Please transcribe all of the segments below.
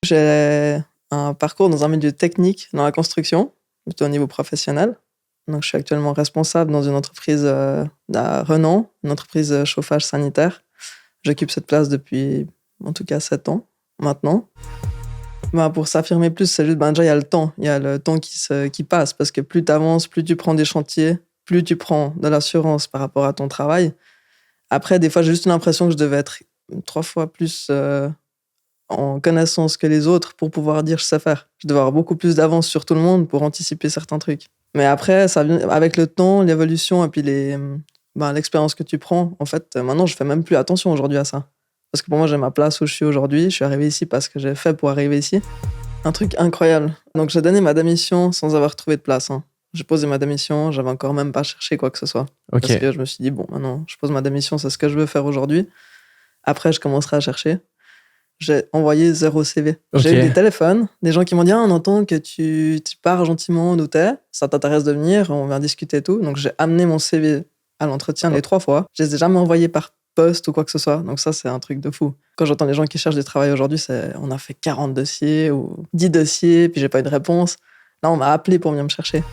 J'ai un parcours dans un milieu technique, dans la construction, plutôt au niveau professionnel. Donc je suis actuellement responsable dans une entreprise, à Renan, une entreprise, chauffage sanitaire. J'occupe cette place depuis, en tout cas 7 ans maintenant. Ben, pour s'affirmer plus, c'est juste, ben, déjà, il y a le temps. Il y a le temps qui passe parce que plus tu avances, plus tu prends des chantiers, plus tu prends de l'assurance par rapport à ton travail. Après, des fois, j'ai juste l'impression que je devais être 3 fois plus, en connaissance que les autres pour pouvoir dire: «Je sais faire». Je devais avoir beaucoup plus d'avance sur tout le monde pour anticiper certains trucs. Mais après, ça vient avec le temps, l'évolution et puis ben, l'expérience que tu prends. En fait, maintenant, je fais même plus attention aujourd'hui à ça. Parce que pour moi, j'ai ma place où je suis aujourd'hui. Je suis arrivé ici parce que j'ai fait pour arriver ici. Un truc incroyable. Donc j'ai donné ma démission sans avoir trouvé de place, hein. J'ai posé ma démission, j'avais encore même pas cherché quoi que ce soit. Parce OK. que je me suis dit: «Bon, maintenant, je pose ma démission, c'est ce que je veux faire aujourd'hui. Après, je commencerai à chercher». J'ai envoyé 0 CV. J'ai eu des OK. téléphones, des gens qui m'ont dit: «Ah, on entend que tu pars gentiment d'où tu es. Ça t'intéresse de venir? On vient discuter et tout». Donc j'ai amené mon CV à l'entretien les 3 fois. Je les ai jamais envoyés par poste ou quoi que ce soit. Donc ça, c'est un truc de fou. Quand j'entends les gens qui cherchent du travail aujourd'hui, c'est: «On a fait 40 dossiers ou 10 dossiers, puis j'ai pas eu de réponse». Là, on m'a appelé pour venir me chercher.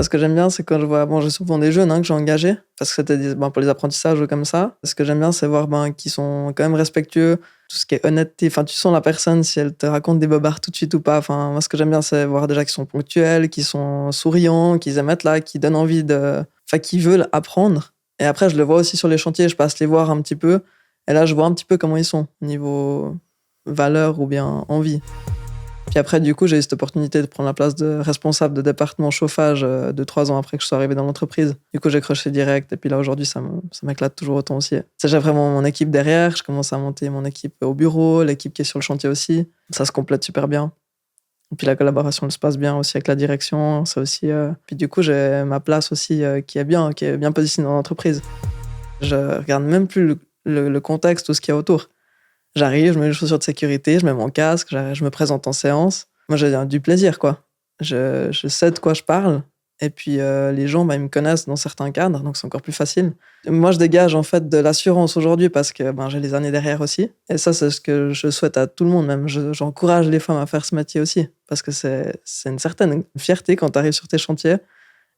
Ce que j'aime bien, c'est quand je vois, bon, j'ai souvent des jeunes, hein, que j'ai engagés, parce que c'était ben, pour les apprentissages ou comme ça. Ce que j'aime bien, c'est voir ben, qu'ils sont quand même respectueux, tout ce qui est honnêteté. Enfin, tu sens la personne si elle te raconte des bobards tout de suite ou pas. Enfin, moi, ce que j'aime bien, c'est voir déjà qu'ils sont ponctuels, qu'ils sont souriants, qu'ils aiment être là, qu'ils donnent envie de. Enfin, qu'ils veulent apprendre. Et après, je le vois aussi sur les chantiers, je passe les voir un petit peu. Et là, je vois un petit peu comment ils sont, niveau valeur ou bien envie. Puis après, du coup, j'ai eu cette opportunité de prendre la place de responsable de département chauffage 2-3 ans après que je sois arrivé dans l'entreprise. Du coup, j'ai croché direct. Et puis là, aujourd'hui, ça m'éclate toujours autant aussi. Ça, j'ai vraiment mon équipe derrière. Je commence à monter mon équipe au bureau, l'équipe qui est sur le chantier aussi. Ça se complète super bien. Et puis la collaboration elle se passe bien aussi avec la direction. Ça aussi, Puis du coup, j'ai ma place aussi qui est bien positionnée dans l'entreprise. Je regarde même plus le contexte ou ce qu'il y a autour. J'arrive, je mets les chaussures de sécurité, je mets mon casque, je me présente en séance. Moi, j'ai du plaisir, quoi. Je sais de quoi je parle et puis, les gens, bah, ils me connaissent dans certains cadres, donc c'est encore plus facile. Moi, je dégage, en fait, de l'assurance aujourd'hui parce que, ben, j'ai les années derrière aussi et ça, c'est ce que je souhaite à tout le monde, même. J'encourage les femmes à faire ce métier aussi parce que c'est une certaine fierté quand tu arrives sur tes chantiers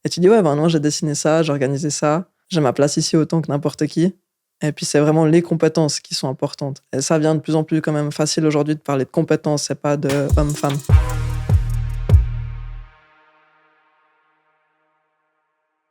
et tu dis: «Ouais, ben, moi, j'ai dessiné ça, j'ai organisé ça, j'ai ma place ici autant que n'importe qui». Et puis, c'est vraiment les compétences qui sont importantes. Et ça vient de plus en plus quand même facile aujourd'hui de parler de compétences et pas de homme-femme.